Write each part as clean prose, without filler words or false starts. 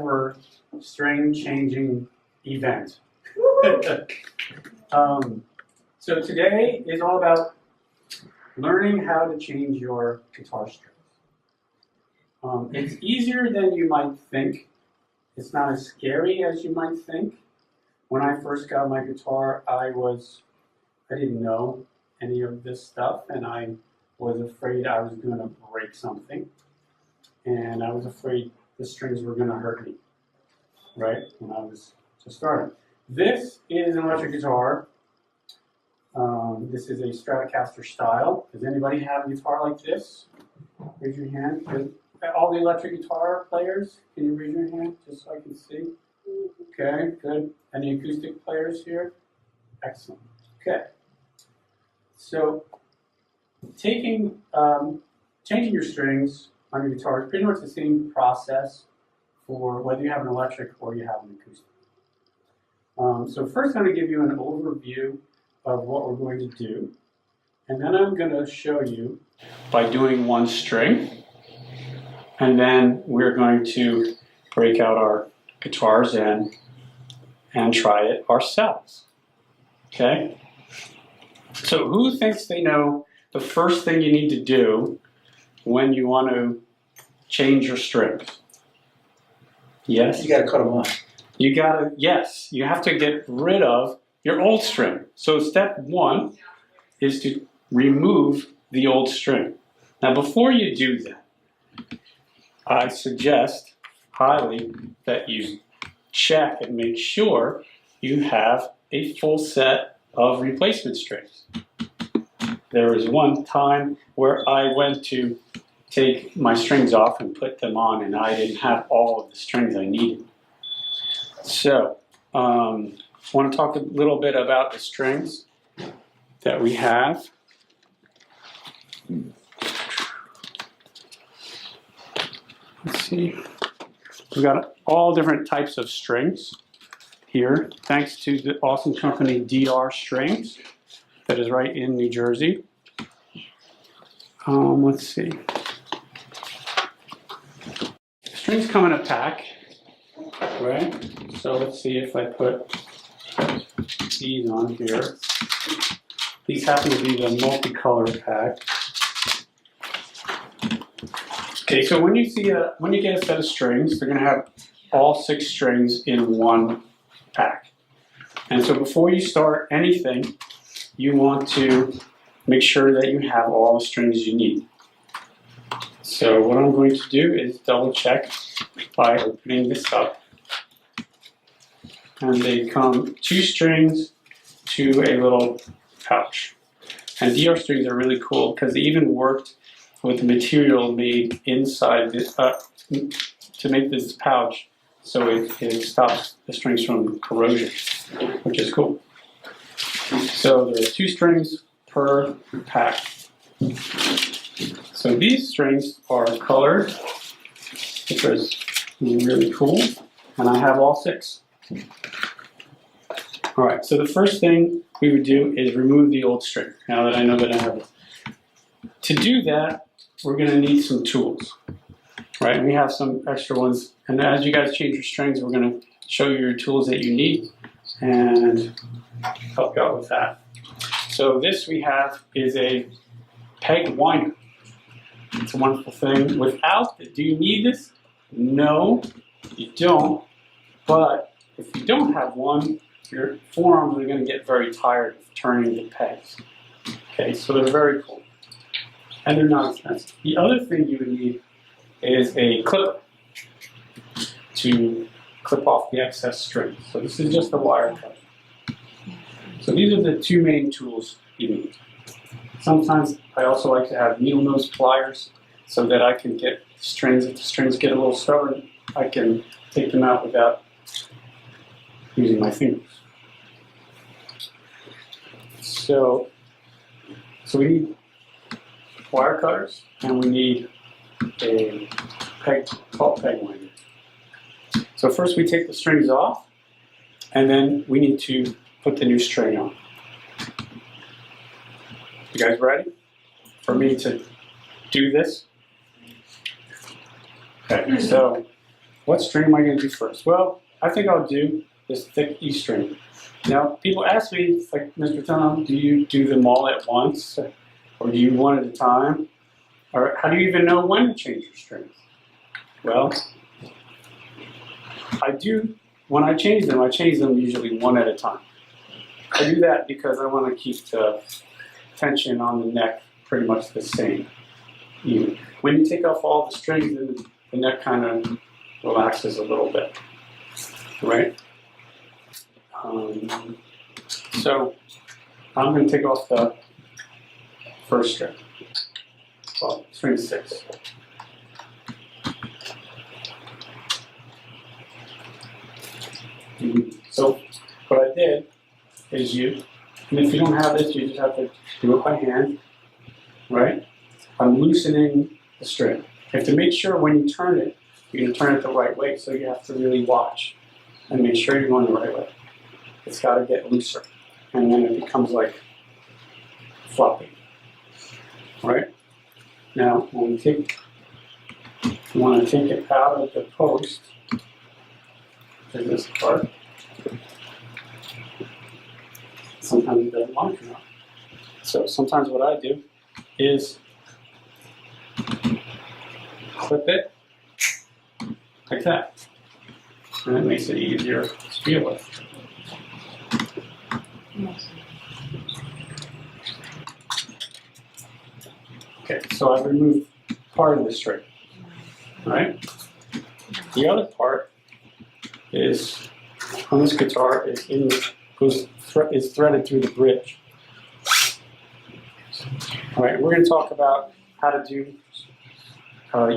ever string changing event. So today is all about learning how to change your guitar strings. It's easier than you might think. It's not as scary as you might think. When I first got my guitar, I didn't know any of this stuff, and I was afraid I was going to break something, and I was afraid the strings were going to hurt me, right, when I was just starting. This is an electric guitar. This is a Stratocaster style. Does anybody have a guitar like this? Raise your hand. All the electric guitar players, can you raise your hand just so I can see? Okay, good. Any acoustic players here? Excellent. Okay. So, changing your strings on your guitar is pretty much the same process for whether you have an electric or you have an acoustic. So first I'm going to give you an overview of what we're going to do, and then I'm going to show you by doing one string, and then we're going to break out our guitars and try it ourselves. Okay? So who thinks they know the first thing you need to do when you want to change your strings? Yes? You gotta cut them off. Yes, you have to get rid of your old string. So step one is to remove the old string. Now before you do that, I suggest highly that you check and make sure you have a full set of replacement strings. There was one time where I went to take my strings off and put them on, and I didn't have all of the strings I needed. So, I want to talk a little bit about the strings that we have. Let's see. We've got all different types of strings here, thanks to the awesome company DR Strings that is right in New Jersey. Let's see. Strings come in a pack, right? So let's see if I put these on here. These happen to be the multicolored pack. Okay, so when you get a set of strings, they're going to have all 6 strings in one pack. And so before you start anything, you want to make sure that you have all the strings you need. So what I'm going to do is double check by opening this up. And they come 2 strings to a little pouch. And DR strings are really cool because they even worked with the material made inside this, to make this pouch so it stops the strings from corrosion, which is cool. So there are 2 strings per pack. So these strings are colored, which is really cool, and I have all 6. All right, so the first thing we would do is remove the old string, now that I know that I have it. To do that, we're going to need some tools, right? And we have some extra ones, and as you guys change your strings, we're going to show you your tools that you need and help you out with that. So this we have is a peg winder. It's a wonderful thing. Without it, do you need this? No, you don't. But if you don't have one, your forearms are going to get very tired of turning the pegs. Okay, so they're very cool. And they're not expensive. The other thing you would need is a clipper to clip off the excess string. So this is just a wire cut. So these are the 2 main tools you need. Sometimes I also like to have needle nose pliers so that I can get strings, if the strings get a little stubborn, I can take them out without using my fingers. So we need wire cutters, and we need a peg winder. So first we take the strings off, and then we need to put the new string on. You guys ready for me to do this? Okay, so what string am I going to do first? Well, I think I'll do this thick E string. Now, people ask me, like, Mr. Tom, do you do them all at once? Or do you one at a time? Or how do you even know when to change your strings? Well, I do, when I change them usually one at a time. I do that because I want to keep the tension on the neck pretty much the same. Even. When you take off all the strings, then the neck kind of relaxes a little bit, right? So I'm going to take off the first string, well, string 6. So what I did is and if you don't have this, you just have to do it by hand, right? I'm loosening the string. You have to make sure when you turn it, you're going to turn it the right way, so you have to really watch and make sure you're going the right way. It's got to get looser, and then it becomes like floppy, right? Now, when you want to take it out of the post, there's this part. Sometimes it doesn't want to come out. So sometimes what I do is clip it like that, and it makes it easier to deal with. Okay, so I've removed part of the string, right? The other part is, on this guitar, is threaded through the bridge. All right, we're going to talk about how to do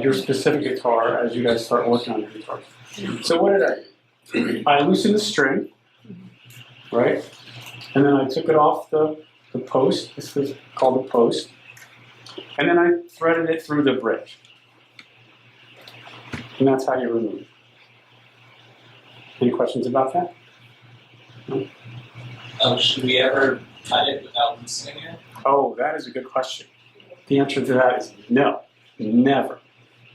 your specific guitar as you guys start working on your guitars. So what did I do? I loosened the string, right? And then I took it off the post. This is called the post. And then I threaded it through the bridge. And that's how you remove it. Any questions about that? No? Should we ever cut it without loosening it? Oh, that is a good question. The answer to that is no, never.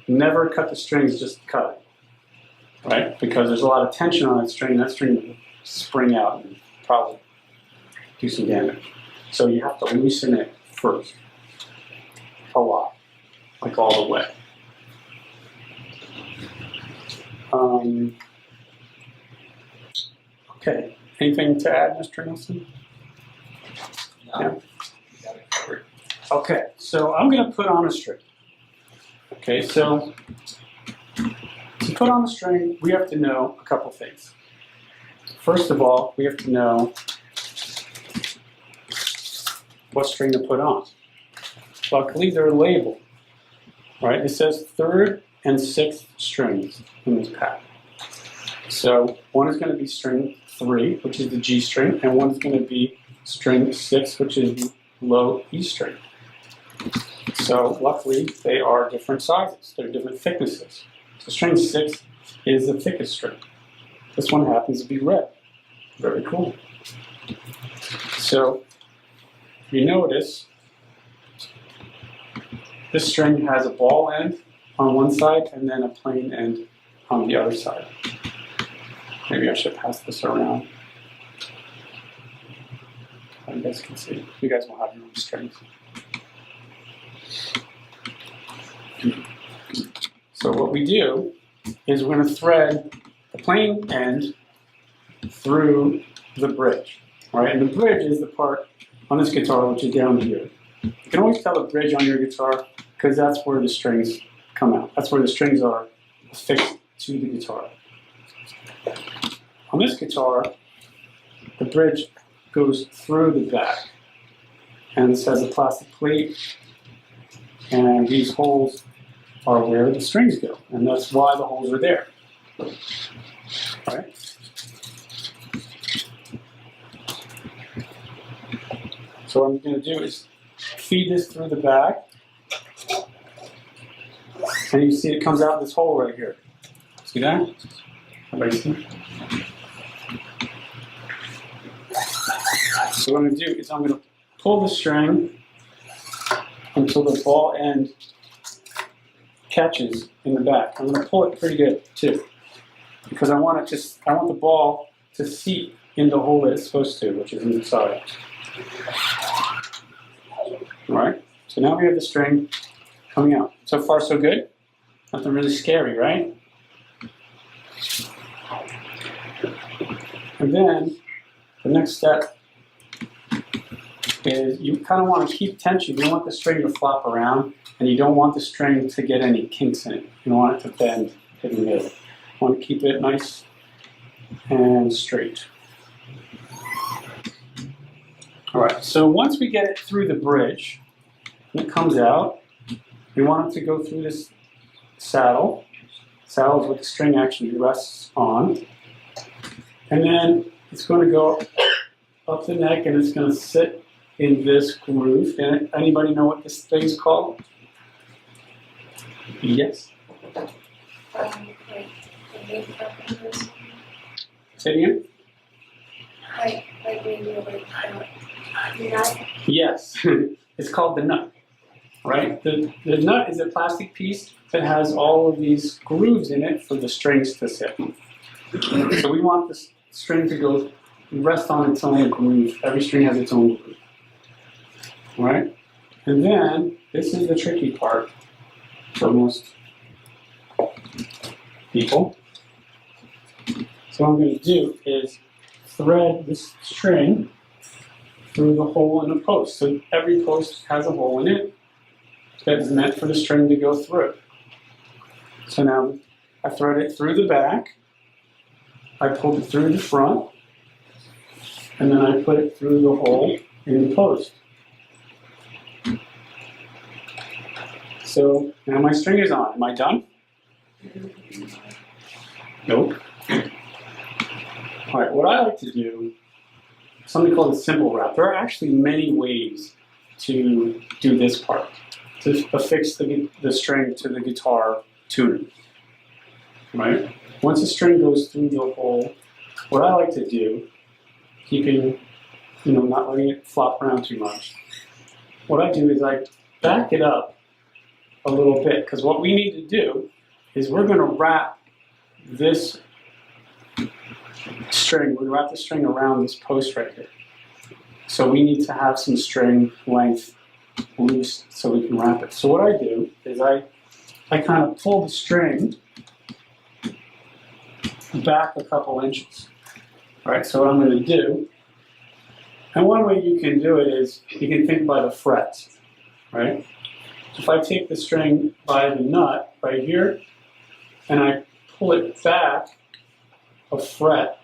Never cut the strings, just cut it, right? Because there's a lot of tension on that string will spring out and probably do some damage. So you have to loosen it first, a lot, like all the way. Okay, anything to add, Mr. Nelson? No. Yeah. You got it covered. Okay, so I'm going to put on a string. Okay, so to put on a string, we have to know a couple things. First of all, we have to know what string to put on. Luckily, they're labeled, right? It says 3rd and 6th strings in this pack. So one is going to be string 3, which is the G string, and one is going to be string 6, which is the low E string. So luckily, they are different sizes. They're different thicknesses. So string 6 is the thickest string. This one happens to be red. Very cool. So you notice this string has a ball end on one side and then a plain end on the other side. Maybe I should pass this around. You guys can see. You guys will have your own strings. So what we do is we're going to thread the plain end through the bridge. All right, and the bridge is the part on this guitar which is down here. You can always tell the bridge on your guitar because that's where the strings come out. That's where the strings are affixed to the guitar. On this guitar, the bridge goes through the back, and this has a plastic plate, and these holes are where the strings go, and that's why the holes are there. All right? So what I'm going to do is feed this through the back, and you see it comes out this hole right here. See that? Everybody see? So what I'm going to do is I'm going to pull the string until the ball end catches in the back. I'm going to pull it pretty good too. because I want the ball to seat in the hole that it's supposed to, which is inside. All right, so now we have the string coming out. So far, so good. Nothing really scary, right? And then the next step is you kind of want to keep tension. You don't want the string to flop around, and you don't want the string to get any kinks in it. You don't want it to bend in the middle. You want to keep it nice and straight. All right, so once we get it through the bridge, and it comes out, we want it to go through this saddle. Saddle is what the string actually rests on. And then it's going to go up the neck, and it's going to sit in this groove. And anybody know what this thing's called? Yes? Say it again? Yes, it's called the nut, right? The nut is a plastic piece that has all of these grooves in it for the strings to sit. So we want the string to go rest on its own groove. Every string has its own groove, right? And then this is the tricky part for most people. So what I'm going to do is thread this string through the hole in the post. So every post has a hole in it that is meant for the string to go through. So now I thread it through the back, I pulled it through the front, and then I put it through the hole in the post. So now my string is on. Am I done? Nope. All right, what I like to do is something called a simple wrap. There are actually many ways to do this part, to affix the string to the guitar tuner, right? Once the string goes through the hole, what I like to do, keeping, not letting it flop around too much, what I do is I back it up a little bit, because what we need to do is we're going to wrap this string, we wrap the string around this post right here. So we need to have some string length loose so we can wrap it. So what I do is I kind of pull the string back a couple inches. All right, so what I'm going to do, and one way you can do it is you can think by the frets, right? If I take the string by the nut right here and I pull it back a fret,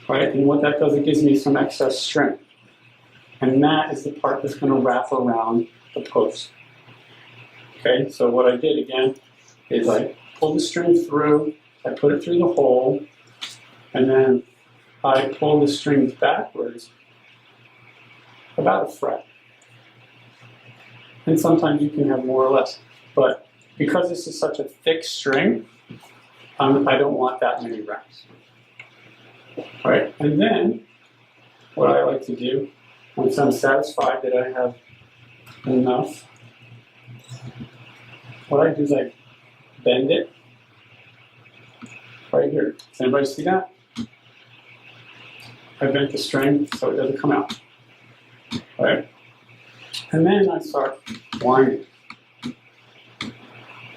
right? And what that does, it gives me some excess string. And that is the part that's going to wrap around the post. Okay, so what I did again is I pulled the string through, I put it through the hole, and then I pull the string backwards about a fret. And sometimes you can have more or less. But because this is such a thick string, I don't want that many wraps. All right, and then what I like to do, once I'm satisfied that I have enough, what I do is I bend it right here. Does anybody see that? I bent the string so it doesn't come out. All right, and then I start winding.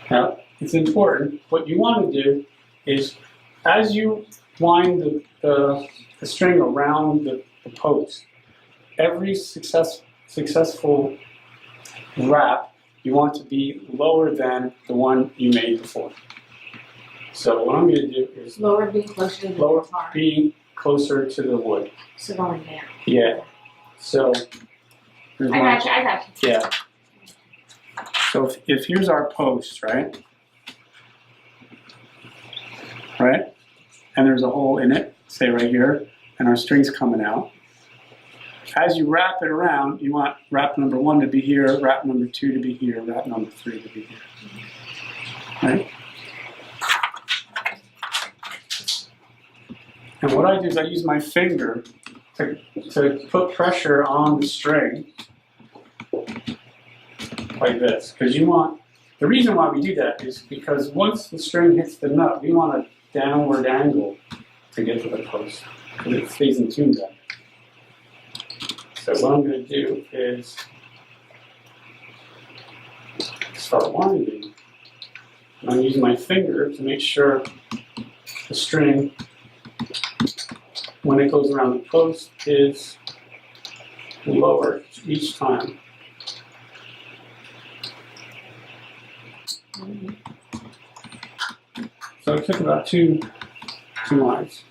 Now, it's important. What you want to do is, as you wind the string around the post, every successful wrap, you want to be lower than the one you made before. So what I'm going to do is Lower being closer to the lower guitar. being closer to the wood. So going down. Yeah. So here's I got you. Yeah. So if here's our post, right? Right? And there's a hole in it, say right here, and our string's coming out. As you wrap it around, you want wrap number 1 to be here, wrap number 2 to be here, wrap number 3 to be here. Right? And what I do is I use my finger to put pressure on the string like this. Because you want, the reason why we do that is because once the string hits the nut, we want to downward angle to get to the post, because it stays in tune then. So what I'm going to do is start winding. And I'm using my finger to make sure the string, when it goes around the post, is lower each time. So it took about two lines.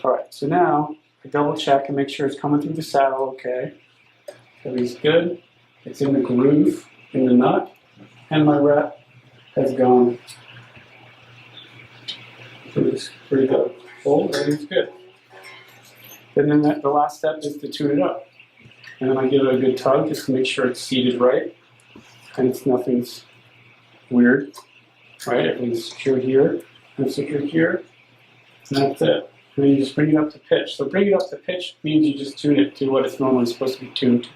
All right, so now I double check and make sure it's coming through the saddle okay. Everything's good. It's in the groove in the nut, and my rep has gone pretty good. Full, everything's good. And then the last step is to tune it up. And then I give it a good tug just to make sure it's seated right, and nothing's weird. Right, everything's secure here, and secure here, and that's it. And then you just bring it up to pitch. So bring it up to pitch means you just tune it to what it's normally supposed to be tuned to.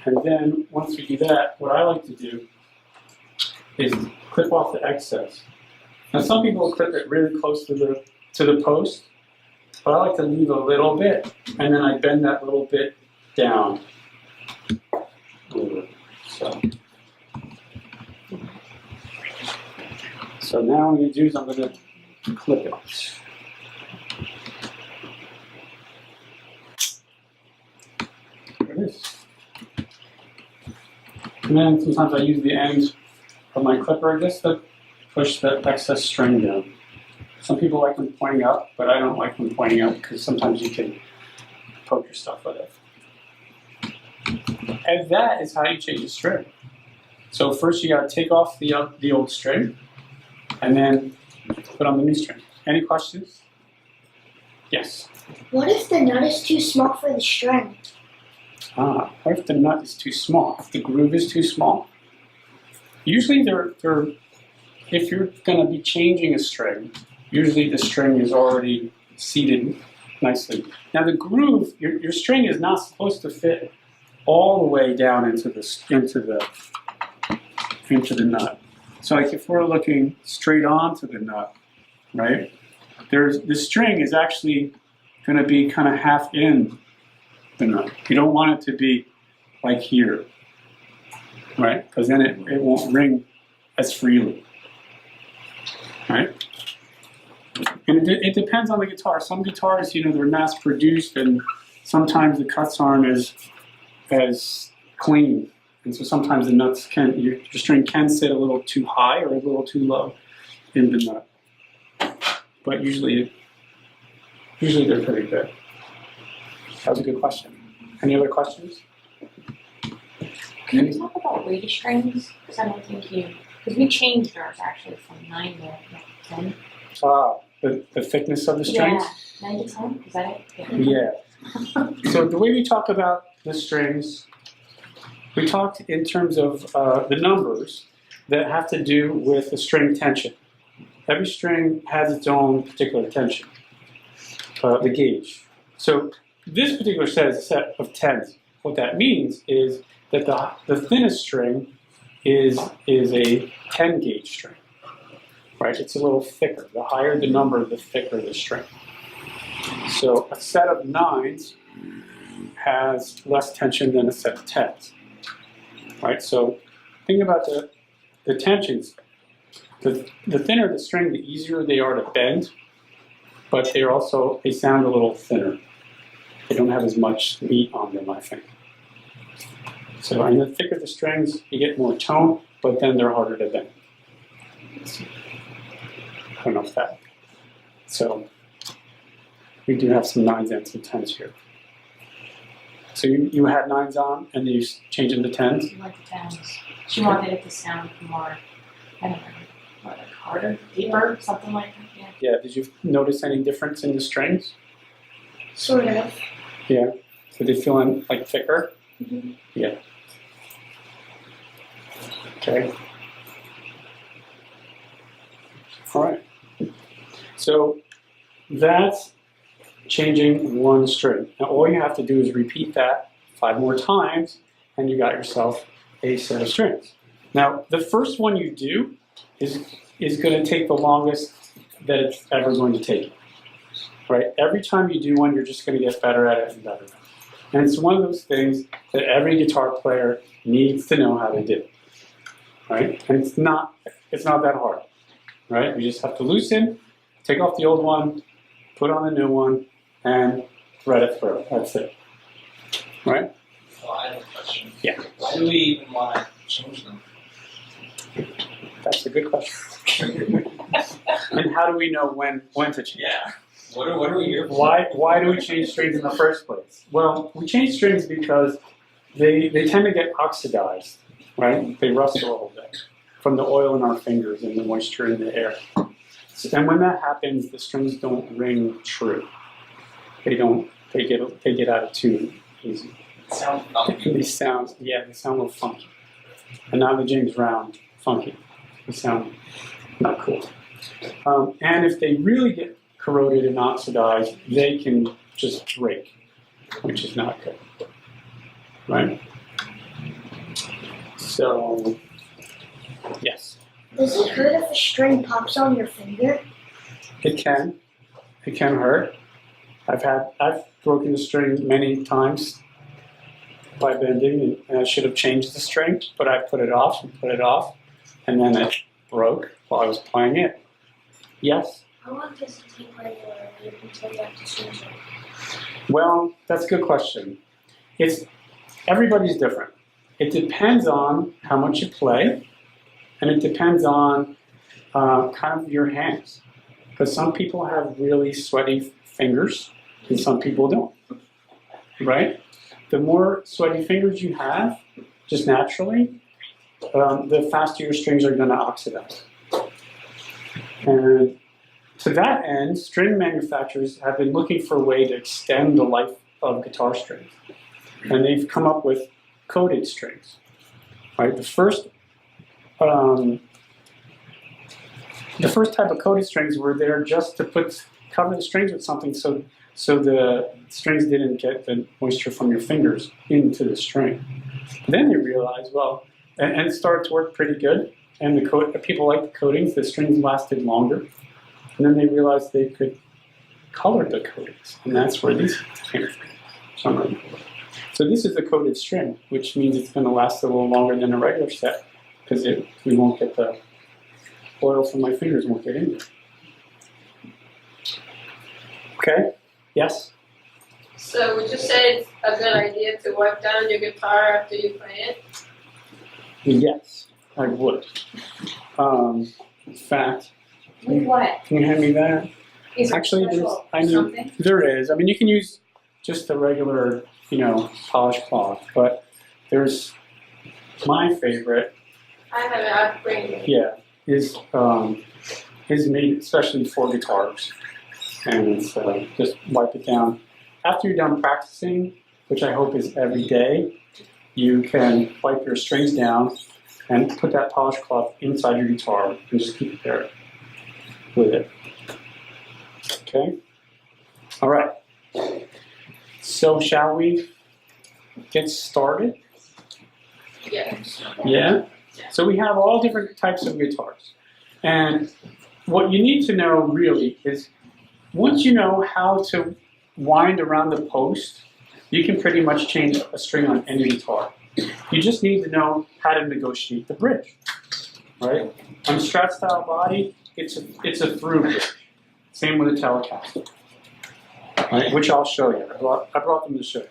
And then once we do that, what I like to do is clip off the excess. Now some people clip it really close to the post, but I like to leave a little bit, and then I bend that little bit down. So now what I'm going to do is I'm going to clip it. There it is. And then sometimes I use the end of my clipper just to push the excess string down. Some people like them pointing up, but I don't like them pointing up because sometimes you can poke your stuff with it. And that is how you change a string. So first you got to take off the old string, and then put on the new string. Any questions? Yes. What if the nut is too small for the string? What if the nut is too small? If the groove is too small? Usually if you're going to be changing a string, usually the string is already seated nicely. Now the groove, your string is not supposed to fit all the way down into the nut. So like if we're looking straight onto the nut, right? The string is actually going to be kind of half in the nut. You don't want it to be like here, right? Because then it won't ring as freely, right? And it depends on the guitar. Some guitars, they're mass produced, and sometimes the cuts aren't as clean. And so sometimes the nuts your string can sit a little too high or a little too low in the nut. But usually they're pretty good. That was a good question. Any other questions? Can you talk about weight of strings? Because I don't think because we changed ours actually from 9 to 10. The thickness of the strings? Yeah, 9 to 10, is that it? Yeah. So the way we talk about the strings, we talked in terms of the numbers that have to do with the string tension. Every string has its own particular tension, the gauge. So this particular set is a set of 10s. What that means is that the thinnest string is a 10 gauge string, right? It's a little thicker. The higher the number, the thicker the string. So a set of 9s has less tension than a set of 10s, right? So think about the tensions. The thinner the string, the easier they are to bend, but they sound a little thinner. They don't have as much meat on them, I think. So, and the thicker the strings, you get more tone, but then they're harder to bend. I don't know if that. So, we do have some 9s and some 10s here. So you had 9s on, and you changed them to 10s? She liked the 10s. She wanted it to sound more, I don't know, more like harder, deeper, something like that, yeah. Yeah, did you notice any difference in the strings? Sort of. Yeah, so they feel like thicker? Mm-hmm. Yeah. Okay. All right. So that's changing one string. Now all you have to do is repeat that 5 more times, and you got yourself a set of strings. Now the first one you do is is going to take the longest that it's ever going to take. Right? Every time you do one, you're just going to get better at it and better. And it's one of those things that every guitar player needs to know how to do. Right? And it's not that hard. Right? You just have to loosen, take off the old one, put on the new one, and thread it through. That's it. Right? Well, I have a question. Yeah. Why do we even want to change them? That's a good question. And how do we know when to change? Yeah. What are we here for? Why do we change strings in the first place? Well, we change strings because they tend to get oxidized, right? They rust a little bit from the oil in our fingers and the moisture in the air. And when that happens, the strings don't ring true. They get out of tune easy. It sounds funky. They sound a little funky. And now the James Brown funky. They sound not cool. And if they really get corroded and oxidized, they can just break, which is not good. Right? So, yes. Does it hurt if a string pops on your finger? It can. It can hurt. I've broken the string many times by bending, and I should have changed the string, but I put it off, and then it broke while I was playing it. Yes? How long does it take regularly until you have to change it? Well, that's a good question. Everybody's different. It depends on how much you play, and it depends on kind of your hands. Because some people have really sweaty fingers, and some people don't. Right? The more sweaty fingers you have, just naturally, the faster your strings are going to oxidize. And to that end, string manufacturers have been looking for a way to extend the life of guitar strings. And they've come up with coated strings. Right? The first type of coated strings were there just to cover the strings with something so the strings didn't get the moisture from your fingers into the string. Then they realized, and it started to work pretty good, and people liked the coatings, the strings lasted longer, and then they realized they could color the coatings, and that's where these came from. So this is a coated string, which means it's going to last a little longer than a regular set, because we won't get the oil from my fingers won't get in there. Okay? Yes? So would you say it's a good idea to wipe down your guitar after you play it? Yes, I would. In fact, With what? can you hand me that? Is there Actually, special something? there is. I mean, you can use just a regular, polished cloth, but there's my favorite. I have it, I'll bring it. Yeah, is made especially for guitars, and it's just wipe it down. After you're done practicing, which I hope is every day, you can wipe your strings down and put that polished cloth inside your guitar and just keep it there with it. Okay? All right. So shall we get started? Yeah. Yeah? So we have all different types of guitars. And what you need to know really is once you know how to wind around the post, you can pretty much change a string on any guitar. You just need to know how to negotiate the bridge, right? On a Strat style body, it's a through bridge. Same with a Telecaster, right? Which I'll show you. I brought them to show you.